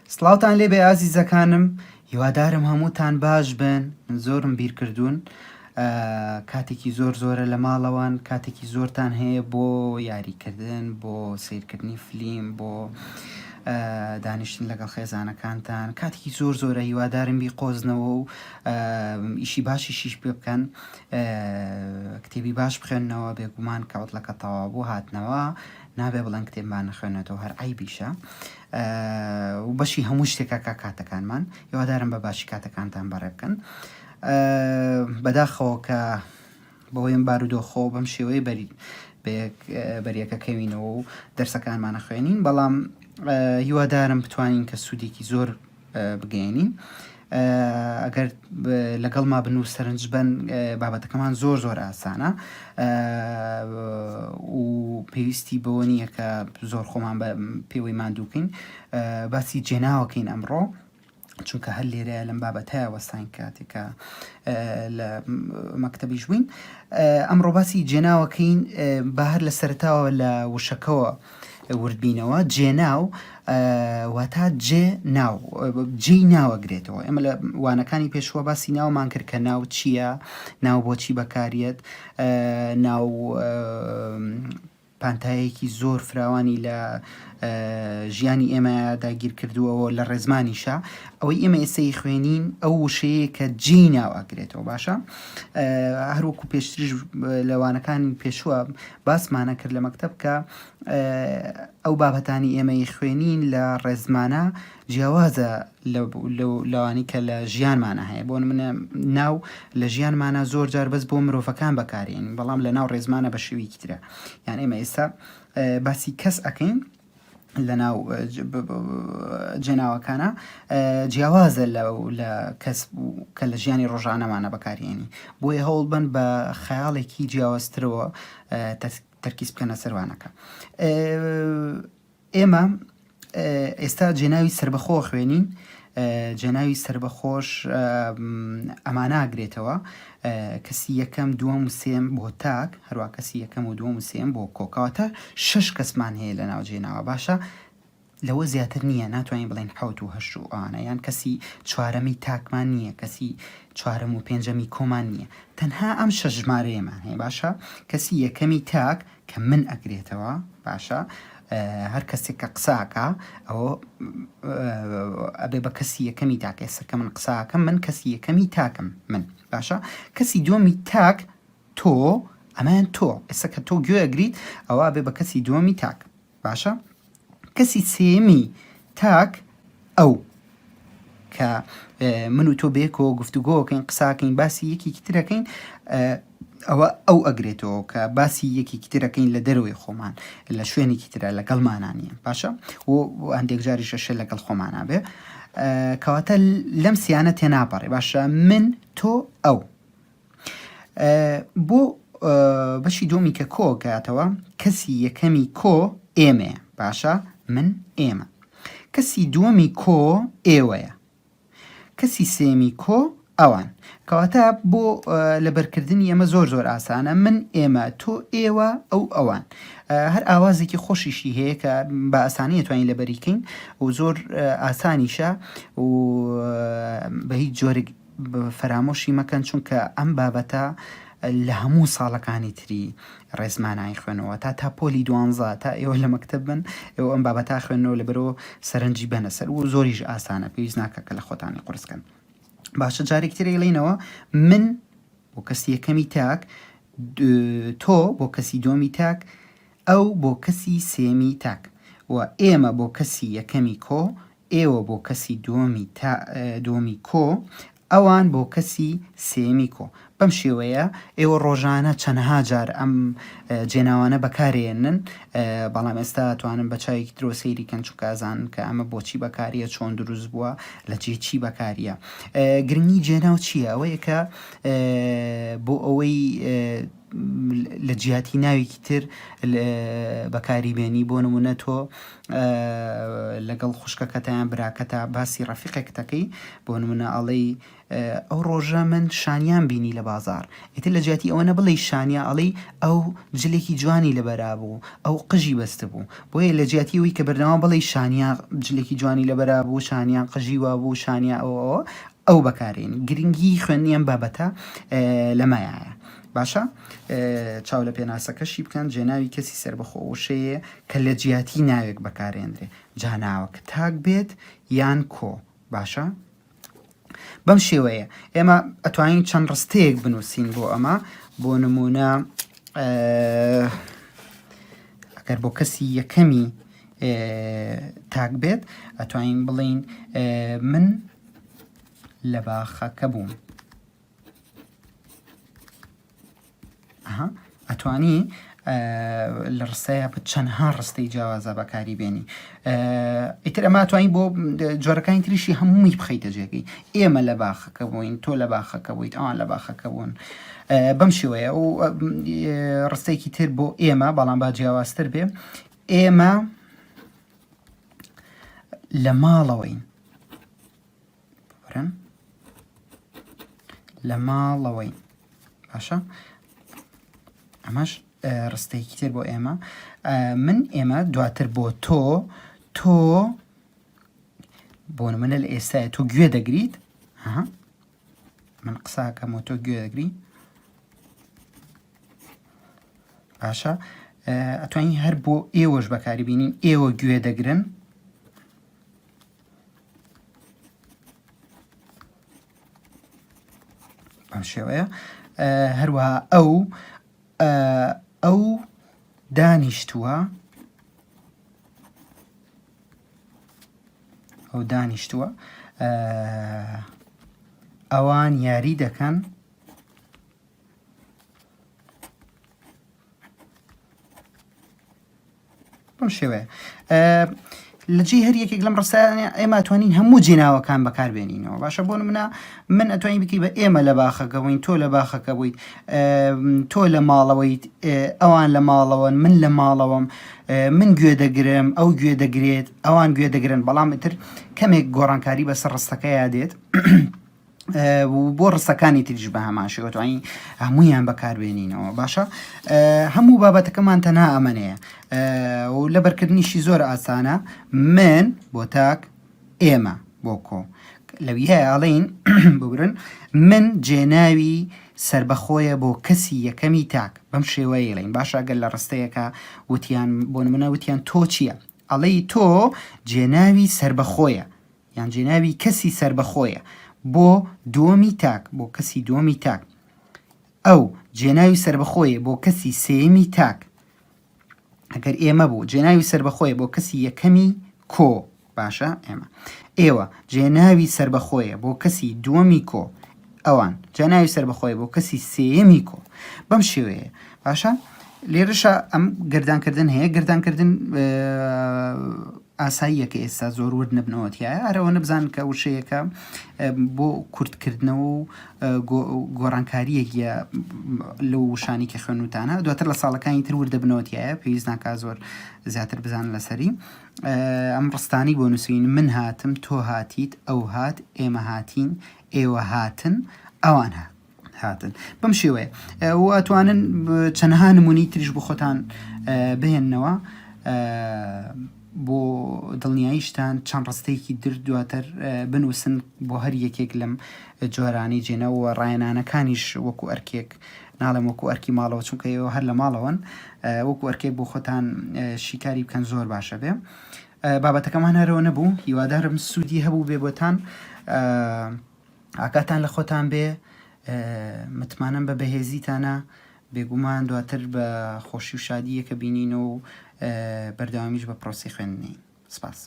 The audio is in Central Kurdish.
سڵاوتان لێبێ ئازیزەکانم، هیوادارم هەمووتان باش بن. من زۆرم بیر کردوون، کاتێکی زۆرە لە ماڵەوان، کاتێکی زۆرتان هەیە بۆ یاریکردن، بۆ سیرکردنی فلیم، بۆ دانیشتن لەگەڵ خێزانەکانتان، کاتێکی زۆرە. هیوادارم بیقۆزنەوە و ئیشی باشیشیش پێ بکەن، کتێبی باش بخوێننەوە، بێگومان کەوت لەکە تەواو بوو هاتنەوە نابێ بڵێن کتێبمان نەخوێنێتەوە، هەر عیبیشە و بەشی هەموو شتێکەکە کاتەکانمان. هیوادارم بە باشی کاتەکانتان بەڕێ بکەن. بەداخەوە کە بەهۆیم بارودۆخۆ بەم شێوەیە بەریەکە کەوینەوە و دەرسەکانمانە خوێنین، بەڵام هیوادارم بتوانین کە سوودێکی زۆر بگەێنین. ئەگەر لەگەڵما بن و سەرنج بن، بابەتەکەمان زۆر ئاسانە و پێویستی بەوە نییە کە زۆر خۆمان پێوەی ماندووکەین. باسی جێناوەکەین ئەمڕۆ، چونکە هەر لێرەیە لەم بابەتەیە وەستان کاتێکە لە مەکتەبیش بووین. ئەمڕۆ باسی جێناوەکەین، بە هەر لە سەرتاوە لە وشەکەوە وردبینەوە. جێناو واتە جێی ناوەگرێتەوە. ئێمە لە وانەکانی پێشوە باسی ناومان کرد کە ناو چییە، ناو بۆچی بەکارێت، ناو پانتایەکی زۆر فراوانی لە ژیانی ئێمە داگیر کردووەوە لە ڕێزمانیشە. ئەوەی ئێمە ئێستای خوێنین ئەو وشەیە کە جێی ناوەگرێتەوە. باشە، هەروەکو پێشتریش لەوانەکانی پێشووە باسمانە کرد لە مەکتەب کە ئەو بابەتانی ئێمەی خوێنین لە ڕێزمانە جیاوازە لەوانی کە لە ژیانمانە هەیە. بۆ منە ناو لە ژیانمانە زۆر جار بەس بۆ مرۆڤەکان بەکارێن، بەڵام لە ناو ڕێزمانە بە شێوەیەکی ترە. یان ئێمە ئێستا باسی کەس ئەەکەین لە ناو جێناوەکانە، جیاوازە لە کەس کە لە ژیانی ڕۆژانەمانە بەکارێنی. بۆیە هەوڵ بن بە خەیاڵێکی جیاوازترەوە تەرکیز بکەنە سەروانەکە. ئێمە ئێستا جێناوی سربەخۆ خوێنین. جێناوی سربەخۆش ئەمانە ئاگرێتەوە: کەسی یەکەم، دووەم و سێم بۆ تاک، هەروە کەسی یەکەم و دووەم و سێم بۆ کۆکەواتە 6 کەسمان هەیە لە ناو جێناوە. باشە، لەوە زیاتر نییە، ناتوانین بڵێن 7 و 8 و ئەوانە، یان کەسی چوارەمی تاکمان نییە، کەسی چوارەم و پێنجەمی کۆمان نییە، تەنها ئەم 6 ژمارەیەمان هەیە. باشە، کەسی یەکەمی تاک کە من ئەگرێتەوە. باشە، هەر کەسێک کە قساکە ئەوە ئەبێ بە کەسی یەکەمی تاک. ئێستا کە من قساکەم، من کەسی یەکەمی تاکم من. باشە، کەسی دووەمی تاک تۆ، ئەمان تۆ. ئێستا کە تۆ گوێ ئەگریت، ئەوە ئەبێ بە کەسی دووەمی تاک. باشە، کەسی سێمی تاک ئەو، کە من و تۆ بێکەوە گفتوگۆکەین، قساکەین، باسی یەکێکی ترەکەین، ئەوە ئەو ئەگرێتەوە کە باسی یەکێکی ترەکەین لە دەروی خۆمان، لە شوێنێکی ترە، لەگەڵمانان نیە. باشە، و هەندێک جاری شەشە لەگەڵ خۆمانە بێ، کەواتە لەم سیانە تێناپەڕێ. باشە، من، تۆ، ئەو. بۆ بەشی دووەمی کە کۆ گاتەوە، کەسی یەکەمی کۆ ئێمەیە. باشە، من، ئێمە. کەسی دووەمی کۆ ئێوەیە. کەسی سێمی کۆ ئەوان. کەواتە بۆ لەبەرکردنی ئێمە زۆر ئاسانە: من، ئێمە، تۆ، ئێوە، ئەو، ئەوان. هەر ئاوازێکی خۆشیشی هەیە کە بە ئاسانی توانین لەبەریکەین و زۆر ئاسانیشە و بە هیچ جۆرێک فەرامۆشی مەکەن، چونکە ئەم بابەتە لە هەموو ساڵەکانی تری ڕێزمانایی خوێنەوە. تا پۆلی 12 تا ئێوە لە مەکتەب بن، ئێوە ئەم بابەتا خوێنەوە لەبەرەوە سەرنجی بەنە سەر و زۆریش ئاسانە، پێویست ناکە کە لە خۆتانی قورسکەن. باشە، جارێک ترێ لێنەوە: من بۆ کەسی یەکەمی تاک، تۆ بۆ کەسی دووەمی تاک، ئەو بۆ کەسی سێمی تاک، و ئێمە بۆ کەسی یەکەمی کۆ، ئێوە بۆ کەسی دووەمی کۆ، ئەوان بۆ کەسی سێمی کۆ. بەم شێوەیە ئێوە ڕۆژانە چەندها جار ئەم جێناوانە بەکارێنن، بەڵام ئێستا توانن بە چاوێکی ترۆ سەیریکەن، چونکە ئازانن کە ئەمە بۆچی بەکاریە، چۆن دروست بووە، لە جێ چی بەکاریە. گرنگی جێناو چییە؟ ئەوەیە کە بۆ ئەوەی لە جیاتی ناوێکی تر بەکاری بێنی. بۆ نمونە تۆ لەگەڵ خوشکەکەتیان، براکەتە باسی ڕەفیقێک دەکەی، بۆ نمونە ئەڵێی ئەو ڕۆژە من شانیان بینی لە بازار ئیتر لە جیاتی ئەوەنە بڵێ شانیا ئەڵێ ئەو جلێکی جوانی لەبەرا بوو ئەو قژی بەستە بوو بۆیە لە جیاتی ئەوی کە بەردەوام بڵێ شانیا جلێکی جوانی لەبەرا بوو شانیان قژی وا بوو شانیا ئەو بەکارێن گرنگی خوێندنیان بابەتە لەمایایە باشە چاو لە پێناسەکەشی بکەن جێناوی کەسی سربەخۆشەیە کە لە جیاتی ناوێک بەکارێنرێ جاناوەکە تاک بێت یان کۆ باشە بەم شێوەیە ئێمە ئەتوانین چەند ڕستەیەک بنووسین بۆ ئەمە بۆ نمونە ئەگەر بۆ کەسی یەکەمی تاک بێت ئەتوانین بڵین من لە باخەکە بووم ئەتوانی لە ڕستەیە چەندها ڕستەی جیاوازە بەکاری بێنی ئیتر ئەمە توانین بۆ جۆرەکانی تریشی هەمووی بخەیتە جێگەی ئێمە لە باخەکە بووین تۆ لە باخەکە بوویت ئەوان لە باخەکە بوون بەم شێوەیە و ڕستەیەکی تر بۆ ئێمە بەڵام با جیاوازتر بێ ئێمە لە ماڵەوەین لە ماڵەوەین باشە ئەمەش ڕستەیەکی تر بۆ ئێمە من ئێمە دواتر بۆ تۆ بۆ نمونە لە ئێستاە تۆ گوێ دەگریت من قساکەمەوە تۆ گوێ دەگری باشە ئەتوانین هەر بۆ ئێوەش بەکاری بینین ئێوە گوێ دەگرن بەم شێوەیە هەروەها ئەو دانیشتووە ئەوان یاری دەکەن بەم شێوەیە لە جێ هەر یەکێک لەم ڕستانە ئێمە ئەتوانین هەموو جێناوەکان بەکاربێنینەوە باشە بۆ نمونە من ئەتوانین بکەی بە ئێمە لە باخەکە بووین تۆ لە باخەکە بوویت تۆ لە ماڵەوەیت ئەوان لە ماڵەوەن من لە ماڵەوەم من گوێ دەگرم ئەو گوێ دەگرێت ئەوان گوێ دەگرن بەڵام ئیتر کەمێک گۆڕانکاری بەسەر ڕستەکە یادێت بۆ ڕستەکانی تریش بە هەمان شێوە توانین هەموویان بەکاربێنینەوە باشە هەموو بابەتەکەمان تەنها ئەمەنەیە و لە بەرکردنیشی زۆر ئاسانە من بۆ تاک ئێمە بۆ کۆ لەوی هەیە ئەڵێن ببرن من جێناوی سربەخۆیە بۆ کەسی یەکەمی تاک بەم شێوەیە لەین باشە گەل لە ڕستەیەەکە وتیان بۆ نمونە وتیان تۆ چییە ئەڵێ تۆ جێناوی سربەخۆیە یان جێناوی کەسی سربەخۆیە بۆ دووەمی تاک بۆ کەسی دووەمی تاک ئەو جێناوی سربەخۆیە بۆ کەسی سێمی تاک ئەگەر ئێمە بوو جێناوی سربەخۆیە بۆ کەسی یەکەمی کۆ باشە ئێوە جێناوی سربەخۆیە بۆ کەسی دووەمی کۆ ئەوان جێناوی سربەخۆیە بۆ کەسی سێمی کۆ بەم شێوەیە باشە لێرەشە ئەم گردانکردن هەیە گردانکردن ئاساییە کە ئێستا زۆر ورد نەبنەوەتیایە هەرەوە نەبزان کە وشەیەەکە بۆ کورتکردنەوە و گۆڕانکاریەکە لەو وشانی کە خوێنوتانە دواتر لە ساڵەکانی تر وردە بنەوەتیایە پێویست ناکات زۆر زیاتر بزان لەسەری ئەم ڕستانی بۆ نووسین من هاتم تۆ هاتیت ئەو هات ئێمە هاتین ئێوە هاتن ئەوان هاتن بەم شێوەیە و ئەتوانن چەندها نمونی تریش بۆ خۆتان بهێننەوە بۆ دڵنیاییشتان چەند ڕستەیەکی در دواتر بنووسن بۆ هەر یەکێک لەم جۆرانی جێنەوە ڕایەنانەکانیش وەکو ئەرکێک ناڵێم وەکو ئەرکی ماڵەوە چونکە ئێوە هەر لە ماڵەوەن وەکو ئەرکێک بۆ خۆتان شیکاری بکەن زۆر باشە بێ بابەتەکەمان هەرەوە نەبوو هیوادارم سوودی هەبوو بێ بۆتان ئاگاتان لە خۆتان بێ متمانەم بە بەهێزیتانە بێگومان دواتر بە خۆشی و شادیەکە بینین و بەردەوامیش بە پرۆسی خوێندنی سپاس